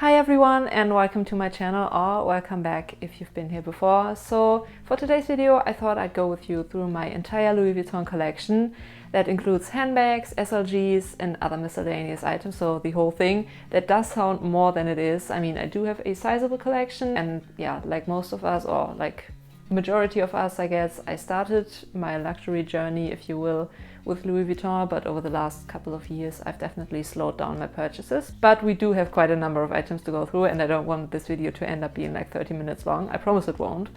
Hi everyone and welcome to my channel, or welcome back if you've been here before. So for today's video I thought I'd go with you through my entire Louis Vuitton collection. That includes handbags, SLGs and other miscellaneous items, so the whole thing. That does sound more than it is. I mean, I do have a sizable collection and yeah, like most of us, or like majority of us I guess, I started my luxury journey, if you will, with Louis Vuitton, but over the last couple of years I've definitely slowed down my purchases. But we do have quite a number of items to go through and I don't want this video to end up being like 30 minutes long. I promise it won't.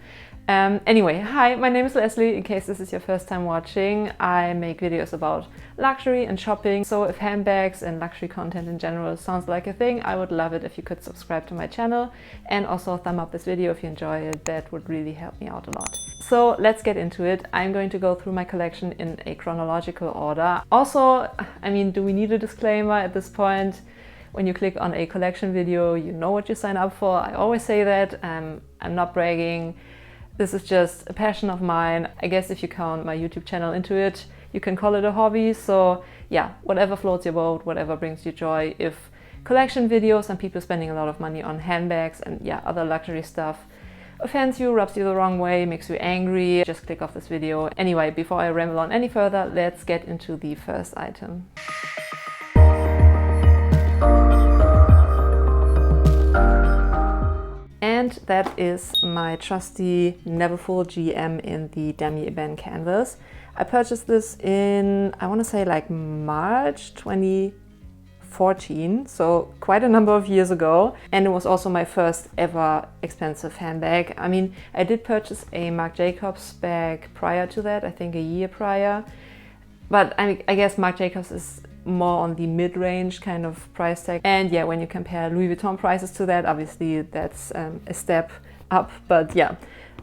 Anyway, hi, my name is Leslie. In case this is your first time watching, I make videos about luxury and shopping. So if handbags and luxury content in general sounds like a thing, I would love it if you could subscribe to my channel and also thumb up this video if you enjoy it. That would really help me out a lot. So let's get into it. I'm going to go through my collection in a chronological order. Also, I mean, do we need a disclaimer at this point? When you click on a collection video, you know what you sign up for. I always say that. I'm not bragging. This is just a passion of mine. I guess if you count my YouTube channel into it, you can call it a hobby. So yeah, whatever floats your boat, whatever brings you joy. If collection videos and people spending a lot of money on handbags and yeah, other luxury stuff offends you, rubs you the wrong way, makes you angry, just click off this video. Anyway, before I ramble on any further, let's get into the first item. And that is my trusty Neverfull GM in the Damier Ebene canvas. I purchased this in, I want to say like March 2014, so quite a number of years ago. And it was also my first ever expensive handbag. I mean, I did purchase a Marc Jacobs bag prior to that, I think a year prior. But I guess Marc Jacobs is more on the mid-range kind of price tag. And yeah, when you compare Louis Vuitton prices to that, obviously that's a step up. But yeah,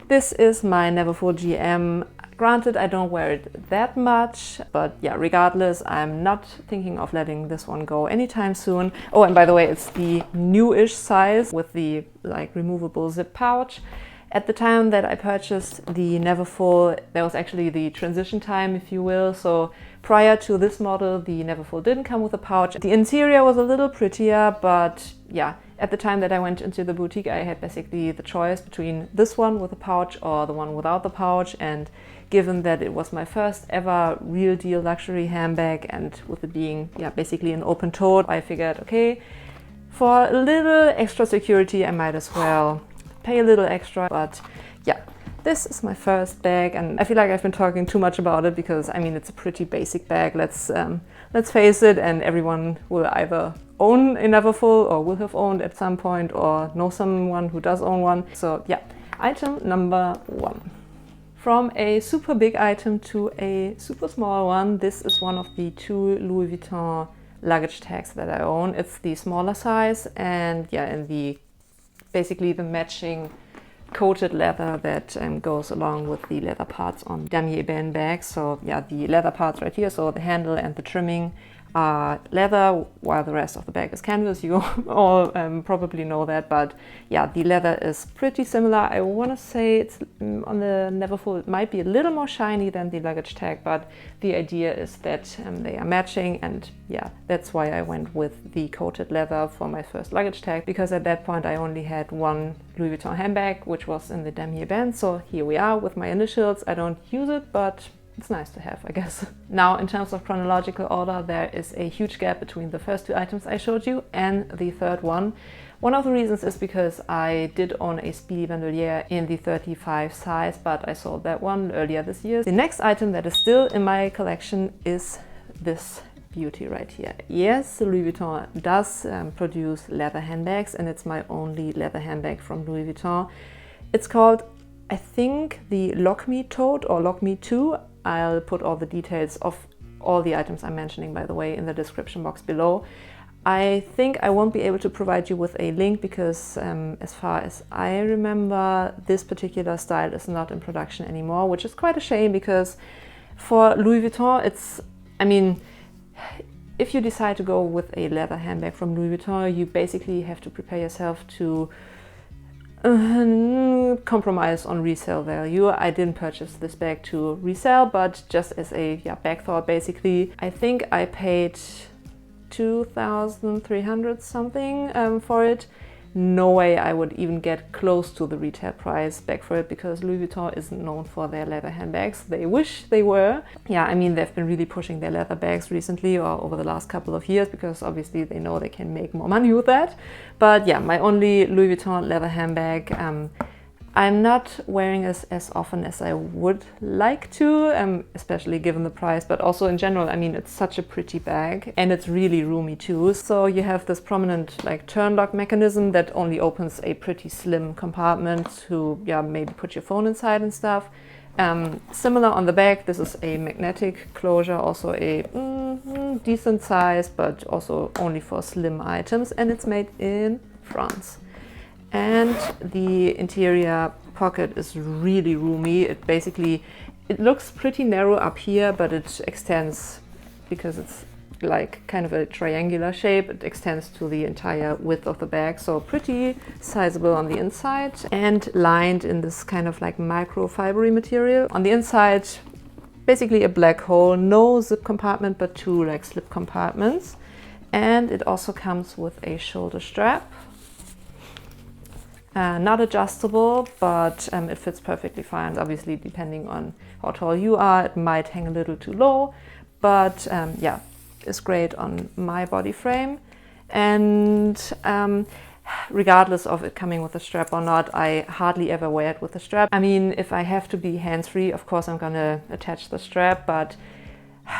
this is my Neverfull GM. Granted, I don't wear it that much, but yeah, regardless, I'm not thinking of letting this one go anytime soon. Oh, and by the way, it's the newish size with the like removable zip pouch. At the time that I purchased the Neverfull, there was actually the transition time, if you will. So prior to this model, the Neverfull didn't come with a pouch. The interior was a little prettier, but yeah, at the time that I went into the boutique, I had basically the choice between this one with a pouch or the one without the pouch. And given that it was my first ever real deal luxury handbag, and with it being yeah, basically an open tote, I figured, okay, for a little extra security, I might as well pay a little extra. But yeah, this is my first bag, and I feel like I've been talking too much about it because I mean, it's a pretty basic bag. Let's face it, and everyone will either own a Neverfull or will have owned at some point or know someone who does own one. So yeah, item number one. From a super big item to a super small one, this is one of the two Louis Vuitton luggage tags that I own. It's the smaller size, and yeah, in the basically the matching coated leather that goes along with the leather parts on Damier Ebene bags. So yeah, the leather parts right here, so the handle and the trimming are leather, while the rest of the bag is canvas. You all probably know that, but yeah, the leather is pretty similar. I want to say it's on the Neverfull, it might be a little more shiny than the luggage tag, but the idea is that they are matching, and yeah, that's why I went with the coated leather for my first luggage tag, because at that point I only had one Louis Vuitton handbag, which was in the Damier Ebene. So here we are with my initials. I don't use it, but it's nice to have, I guess. Now, in terms of chronological order, there is a huge gap between the first two items I showed you and the third one. One of the reasons is because I did own a Speedy Bandolier in the 35 size, but I sold that one earlier this year. The next item that is still in my collection is this beauty right here. Yes, Louis Vuitton does produce leather handbags, and it's my only leather handbag from Louis Vuitton. It's called, I think, the Lockme Tote or Lockme-to. I'll put all the details of all the items I'm mentioning, by the way, in the description box below. I think I won't be able to provide you with a link because as far as I remember, this particular style is not in production anymore, which is quite a shame, because for Louis Vuitton, it's, I mean, if you decide to go with a leather handbag from Louis Vuitton, you basically have to prepare yourself to compromise on resale value. I didn't purchase this bag to resell, but just as a bag thought, basically. I think I paid 2,300 something for it. no way I would even get close to the retail price back for it, because Louis Vuitton isn't known for their leather handbags. They wish they were. Yeah, I mean, they've been really pushing their leather bags recently or over the last couple of years, because obviously they know they can make more money with that. But yeah, my only Louis Vuitton leather handbag. I'm not wearing this as often as I would like to, especially given the price, but also in general. I mean, it's such a pretty bag and it's really roomy too. So you have this prominent like turn lock mechanism that only opens a pretty slim compartment to, yeah, maybe put your phone inside and stuff. Similar on the back, this is a magnetic closure, also a decent size, but also only for slim items, and it's made in France. And the interior pocket is really roomy. It looks pretty narrow up here, but it extends, because it's like kind of a triangular shape, it extends to the entire width of the bag. So pretty sizable on the inside, and lined in this kind of like microfibery material. On the inside, basically a black hole, no zip compartment, but two like slip compartments. And it also comes with a shoulder strap. Not adjustable, but it fits perfectly fine. Obviously, depending on how tall you are, it might hang a little too low, but yeah, it's great on my body frame. And regardless of it coming with a strap or not, I hardly ever wear it with a strap. I mean, if I have to be hands-free, of course I'm gonna attach the strap, but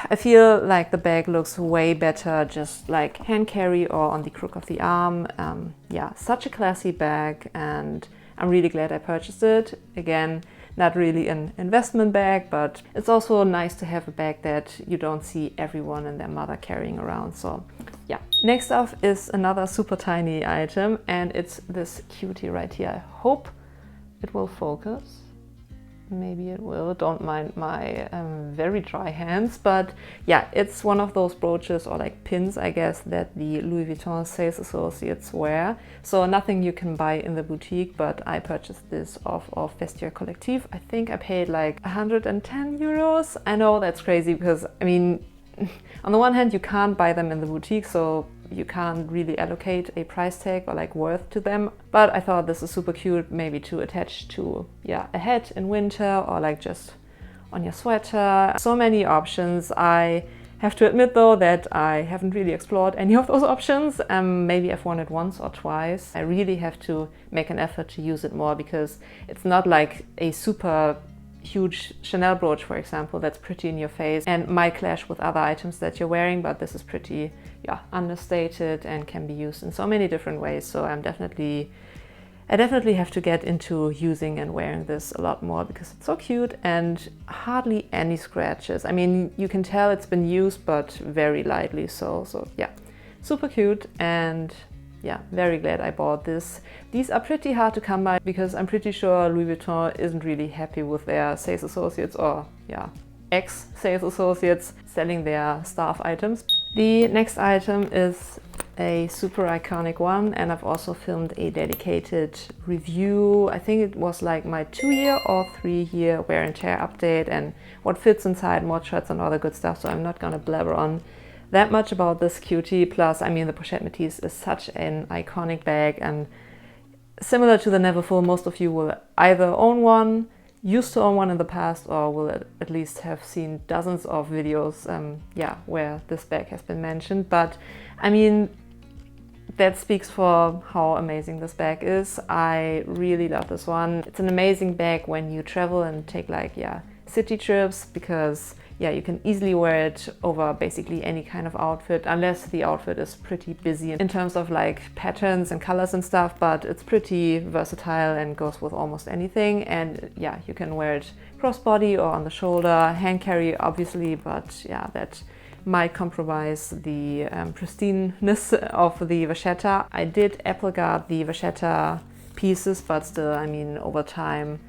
I feel like the bag looks way better just like hand carry or on the crook of the arm. Yeah, such a classy bag, and I'm really glad I purchased it. Again, not really an investment bag, but it's also nice to have a bag that you don't see everyone and their mother carrying around. So yeah. Next up is another super tiny item, and it's this cutie right here. I hope it will focus. Maybe it will, don't mind my very dry hands, but yeah, it's one of those brooches or like pins, I guess, that the Louis Vuitton sales associates wear. So nothing you can buy in the boutique, but I purchased this off of Vestiaire Collective. I think I paid like 110 euros. I know that's crazy, because I mean, on the one hand, you can't buy them in the boutique, so you can't really allocate a price tag or like worth to them. But I thought this is super cute, maybe to attach to, yeah, a hat in winter, or like just on your sweater. So many options. I have to admit though that I haven't really explored any of those options. Maybe I've worn it once or twice. I really have to make an effort to use it more, because it's not like a super huge Chanel brooch, for example, that's pretty in your face and might clash with other items that you're wearing, but this is pretty, yeah, understated and can be used in so many different ways. So I definitely have to get into using and wearing this a lot more, because it's so cute and hardly any scratches. I mean, you can tell it's been used, but very lightly. So yeah, super cute. And yeah, very glad I bought this. These are pretty hard to come by, because I'm pretty sure Louis Vuitton isn't really happy with their sales associates, or yeah, ex-sales associates selling their staff items. The next item is a super iconic one, and I've also filmed a dedicated review. I think it was like my 2-year or 3-year wear and tear update, and what fits inside, what shirts and all the good stuff, so I'm not gonna blabber on that much about this cutie. Plus, I mean, the Pochette Metis is such an iconic bag, and similar to the Neverfull, most of you will either own one, used to own one in the past, or will at least have seen dozens of videos yeah, where this bag has been mentioned. But I mean, that speaks for how amazing this bag is. I really love this one. It's an amazing bag when you travel and take like, yeah, city trips, because yeah, you can easily wear it over basically any kind of outfit, unless the outfit is pretty busy in terms of like patterns and colors and stuff, but it's pretty versatile and goes with almost anything. And yeah, you can wear it crossbody or on the shoulder, hand carry obviously, but yeah, that might compromise the pristineness of the Vachetta. I did apple guard the Vachetta pieces, but still, I mean, over time,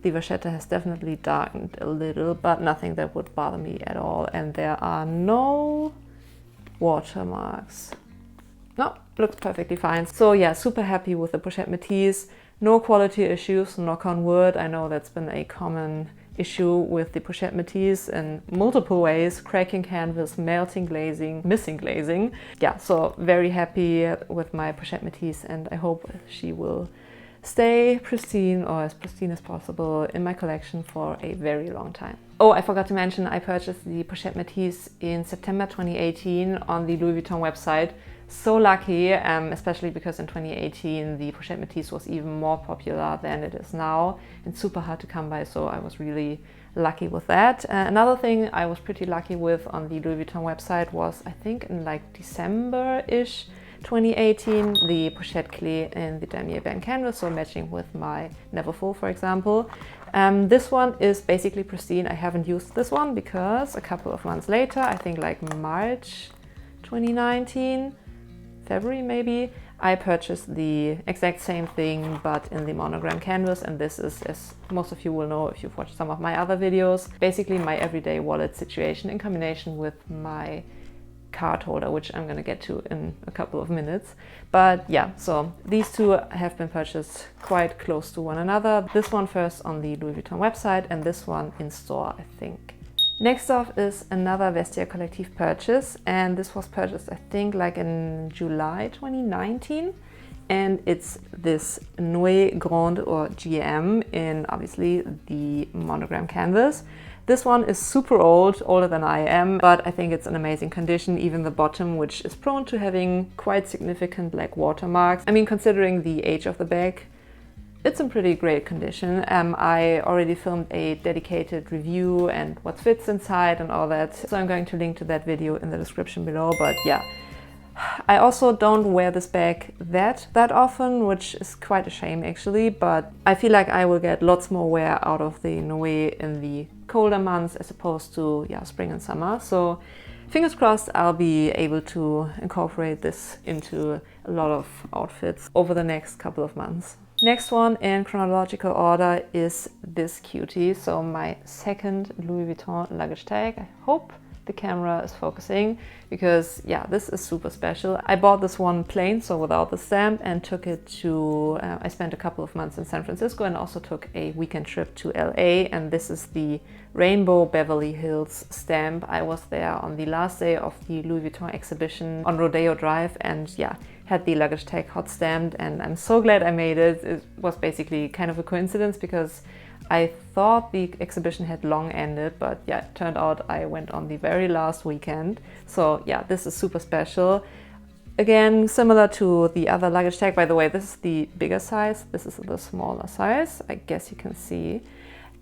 the Vachetta has definitely darkened a little, but nothing that would bother me at all. And there are no watermarks. No, looks perfectly fine. So yeah, super happy with the Pochette Metis. No quality issues, knock on wood. I know that's been a common issue with the Pochette Metis in multiple ways: cracking canvas, melting glazing, missing glazing. Yeah, so very happy with my Pochette Metis, and I hope she will stay pristine, or as pristine as possible, in my collection for a very long time. Oh, I forgot to mention, I purchased the Pochette Metis in September 2018 on the Louis Vuitton website. So lucky, especially because in 2018 the Pochette Metis was even more popular than it is now and super hard to come by, so I was really lucky with that. Another thing I was pretty lucky with on the Louis Vuitton website was, I think in like December-ish 2018, the Pochette Clés in the Damier band canvas, so matching with my Neverfull, for example. This one is basically pristine. I haven't used this one because a couple of months later, I think like March 2019, February maybe, I purchased the exact same thing but in the Monogram canvas, and this is, as most of you will know if you've watched some of my other videos, basically my everyday wallet situation in combination with my card holder, which I'm gonna get to in a couple of minutes. But yeah, so these two have been purchased quite close to one another. This one first on the Louis Vuitton website and this one in store, I think. Next off is another Vestiaire Collective purchase, and this was purchased I think like in July 2019, and it's this Noé Grande or GM in obviously the Monogram canvas. This one is super old, older than I am, but I think it's in amazing condition, even the bottom, which is prone to having quite significant like watermarks. I mean, considering the age of the bag, it's in pretty great condition. I already filmed a dedicated review and what fits inside and all that, so I'm going to link to that video in the description below. But yeah, I also don't wear this bag that often, which is quite a shame actually, but I feel like I will get lots more wear out of the Noé in the colder months as opposed to spring and summer. So fingers crossed I'll be able to incorporate this into a lot of outfits over the next couple of months. Next one in chronological order is this cutie, so my second Louis Vuitton luggage tag. I hope the camera is focusing because yeah, this is super special. I bought this one plain, so without the stamp, and took it to, I spent a couple of months in San Francisco and also took a weekend trip to LA, and this is the Rainbow Beverly Hills stamp. I was there on the last day of the Louis Vuitton exhibition on Rodeo Drive and yeah, had the luggage tag hot stamped, and I'm so glad I made it. It was basically kind of a coincidence because I thought the exhibition had long ended, but yeah, it turned out I went on the very last weekend. So yeah, this is super special. Again, similar to the other luggage tag. By the way, this is the bigger size, this is the smaller size, I guess you can see.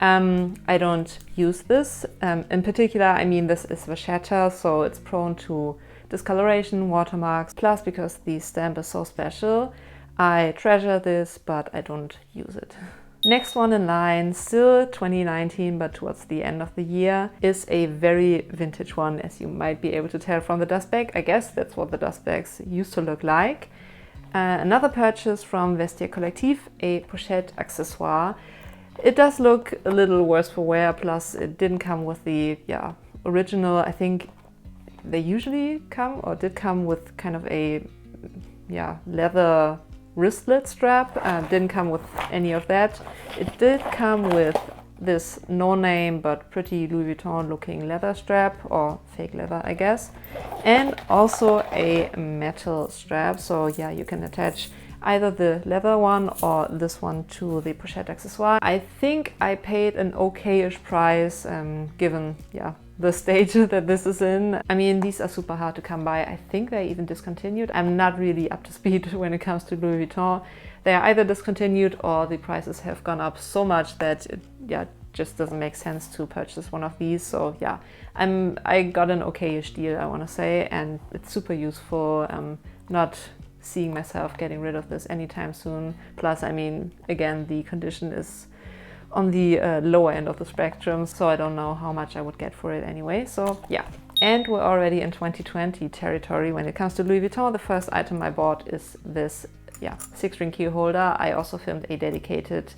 I don't use this. In particular, I mean, this is Vachetta, so it's prone to discoloration, watermarks, plus because the stamp is so special, I treasure this, but I don't use it. Next one in line, still 2019, but towards the end of the year, is a very vintage one, as you might be able to tell from the dust bag. I guess that's what the dust bags used to look like. Another purchase from Vestiaire Collective, a Pochette Accessoire. It does look a little worse for wear, plus it didn't come with the original. I think they usually come, or did come, with kind of a leather wristlet strap. Didn't come with any of that. It did come with this no-name but pretty Louis Vuitton looking leather strap, or fake leather I guess, and also a metal strap. So yeah, you can attach either the leather one or this one to the Pochette Accessoire. I think I paid an okay-ish price given the stage that this is in. I mean, these are super hard to come by. I think they're even discontinued. I'm not really up to speed when it comes to Louis Vuitton. They are either discontinued or the prices have gone up so much that it just doesn't make sense to purchase one of these. So yeah, I got an okay-ish deal, I want to say, and it's super useful. I'm not seeing myself getting rid of this anytime soon. Plus, I mean, again, the condition is on the lower end of the spectrum, so I don't know how much I would get for it anyway. So yeah, and we're already in 2020 territory when it comes to Louis Vuitton. The first item I bought is this 6-ring key holder. I also filmed a dedicated,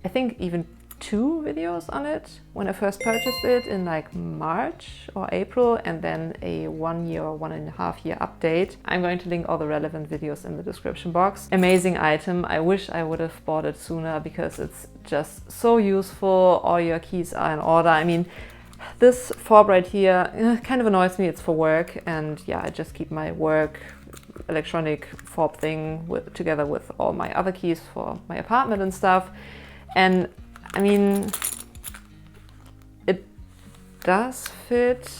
I think even 2 videos on it when I first purchased it in like March or April, and then a 1 year or 1.5 year update. I'm going to link all the relevant videos in the description box. Amazing item. I wish I would have bought it sooner because it's just so useful. All your keys are in order. I mean, this fob right here kind of annoys me. It's for work, and yeah, I just keep my work electronic fob thing together with all my other keys for my apartment and stuff. And I mean, it does fit,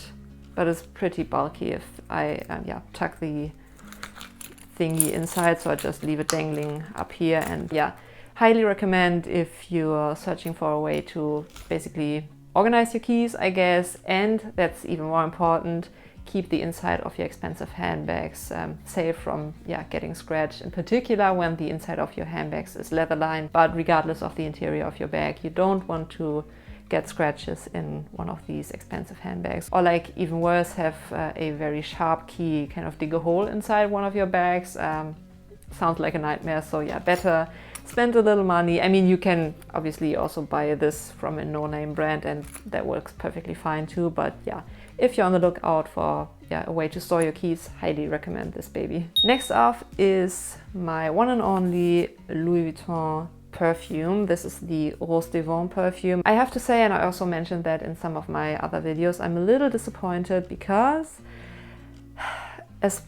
but it's pretty bulky if I yeah, tuck the thingy inside, so I just leave it dangling up here. And yeah, highly recommend if you're searching for a way to basically organize your keys, I guess, and that's even more important, keep the inside of your expensive handbags safe from getting scratched, in particular when the inside of your handbags is leather lined. But regardless of the interior of your bag, you don't want to get scratches in one of these expensive handbags. Or like even worse, have a very sharp key kind of dig a hole inside one of your bags. Sounds like a nightmare, so yeah, better spend a little money. I mean, you can obviously also buy this from a no-name brand and that works perfectly fine too, but yeah, if you're on the lookout for a way to store your keys, highly recommend this baby. Next off is my one and only Louis Vuitton perfume. This is the Rose des Vents perfume. I have to say, and I also mentioned that in some of my other videos, I'm a little disappointed because as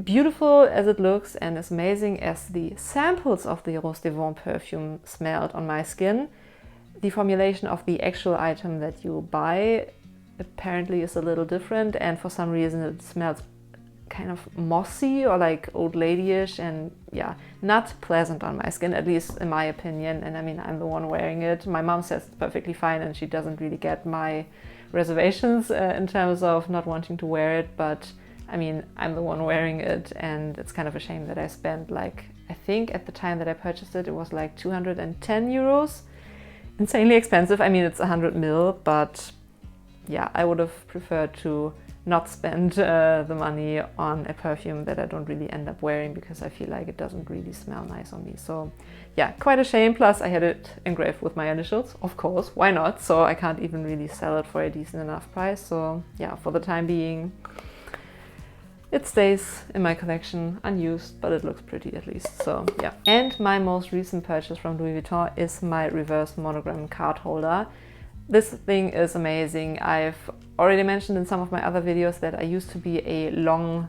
beautiful as it looks and as amazing as the samples of the Rose des Vents perfume smelled on my skin, the formulation of the actual item that you buy apparently is a little different, and for some reason it smells kind of mossy or like old ladyish, and yeah, not pleasant on my skin, at least in my opinion. And I mean, I'm the one wearing it. My mom says it's perfectly fine and she doesn't really get my reservations in terms of not wanting to wear it, but I mean, I'm the one wearing it, and it's kind of a shame that I spent like, I think at the time that I purchased it, it was like 210 euros. Insanely expensive. I mean, it's 100 ml, but yeah, I would have preferred to not spend the money on a perfume that I don't really end up wearing because I feel like it doesn't really smell nice on me. So yeah, quite a shame. Plus I had it engraved with my initials, of course, why not? So I can't even really sell it for a decent enough price. So yeah, for the time being, it stays in my collection unused, but it looks pretty at least, so yeah. And my most recent purchase from Louis Vuitton is my reverse monogram card holder. This thing is amazing. I've already mentioned in some of my other videos that I used to be a long,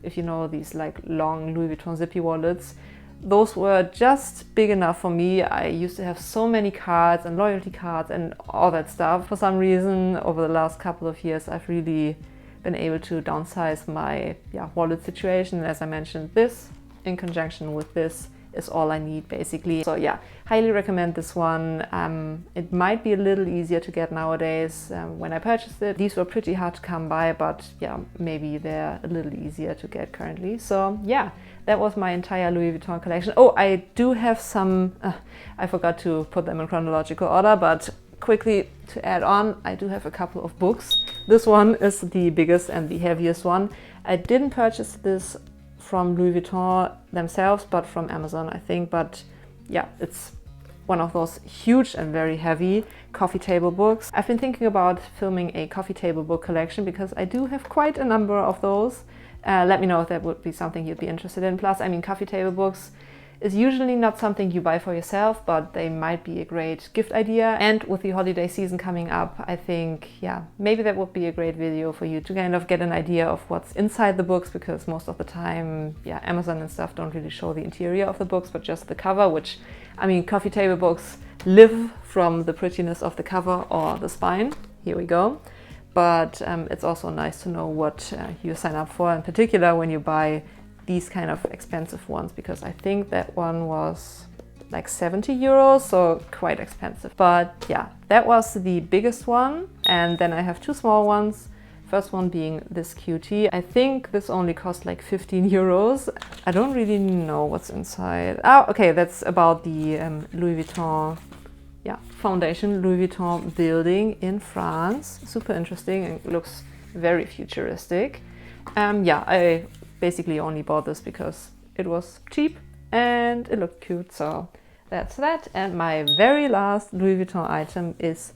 if you know these like long Louis Vuitton zippy wallets, those were just big enough for me. I used to have so many cards and loyalty cards and all that stuff. For some reason, over the last couple of years, I've really been able to downsize my wallet situation. As I mentioned, this in conjunction with this is all I need basically. So yeah, highly recommend this one. It might be a little easier to get nowadays. When I purchased it, these were pretty hard to come by, but yeah, maybe they're a little easier to get currently. So yeah, that was my entire Louis Vuitton collection. Oh, I do have some, I forgot to put them in chronological order, but quickly to add on, I do have a couple of books. This one is the biggest and the heaviest one. I didn't purchase this from Louis Vuitton themselves, but from Amazon, I think. But yeah, it's one of those huge and very heavy coffee table books. I've been thinking about filming a coffee table book collection because I do have quite a number of those. Let me know if that would be something you'd be interested in. Plus, I mean, coffee table books is usually not something you buy for yourself, but they might be a great gift idea. And with the holiday season coming up, I think, yeah, maybe that would be a great video for you to kind of get an idea of what's inside the books, because most of the time, yeah, Amazon and stuff don't really show the interior of the books, but just the cover, which, I mean, coffee table books live from the prettiness of the cover or the spine. Here we go. But it's also nice to know what you sign up for, in particular when you buy these kind of expensive ones, because I think that one was like 70 euros, so quite expensive. But yeah, that was the biggest one. And then I have two small ones. First one being this cutie. I think this only cost like 15 euros. I don't really know what's inside. Oh, okay, that's about the Louis Vuitton foundation, Louis Vuitton building in France. Super interesting and looks very futuristic. Yeah, I basically only bought this because it was cheap and it looked cute, so that's that. And my very last Louis Vuitton item is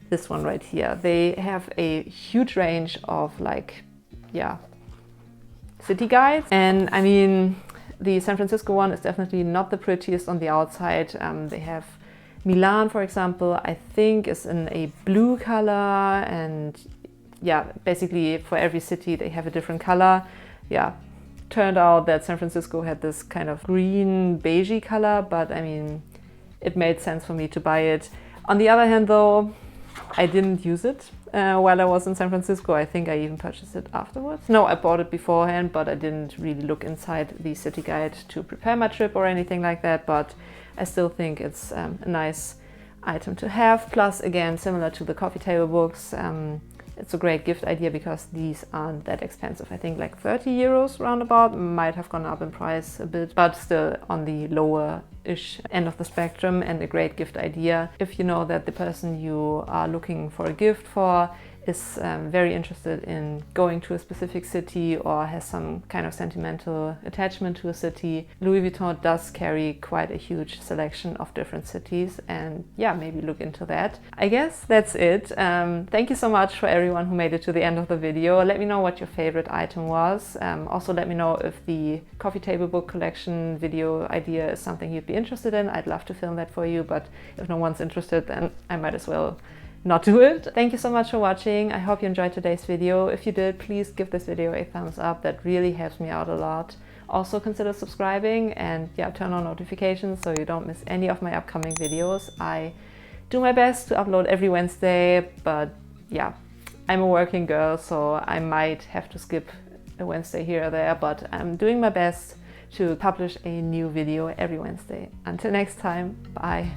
this one right here. They have a huge range of like, yeah, city guides. And I mean, the San Francisco one is definitely not the prettiest on the outside. They have Milan, for example, I think is in a blue color, and yeah, basically for every city they have a different color. Yeah, turned out that San Francisco had this kind of green beigey color, but I mean, it made sense for me to buy it. On the other hand though, I didn't use it while I was in San Francisco. I think I even purchased it afterwards. No, I bought it beforehand, but I didn't really look inside the city guide to prepare my trip or anything like that, but I still think it's a nice item to have. Plus, again, similar to the coffee table books, it's a great gift idea because these aren't that expensive. I think like 30 euros roundabout, might have gone up in price a bit, but still on the lower-ish end of the spectrum, and a great gift idea if you know that the person you are looking for a gift for is very interested in going to a specific city or has some kind of sentimental attachment to a city. Louis Vuitton does carry quite a huge selection of different cities, and yeah, maybe look into that. I guess that's it. Thank you so much for everyone who made it to the end of the video. Let me know what your favorite item was. Also let me know if the coffee table book collection video idea is something you'd be interested in. I'd love to film that for you, but if no one's interested, then I might as well not do it. Thank you so much for watching. I hope you enjoyed today's video. If you did, please give this video a thumbs up. That really helps me out a lot. Also consider subscribing and yeah, turn on notifications so you don't miss any of my upcoming videos. I do my best to upload every Wednesday, but yeah, I'm a working girl, so I might have to skip a Wednesday here or there, but I'm doing my best to publish a new video every Wednesday. Until next time, bye.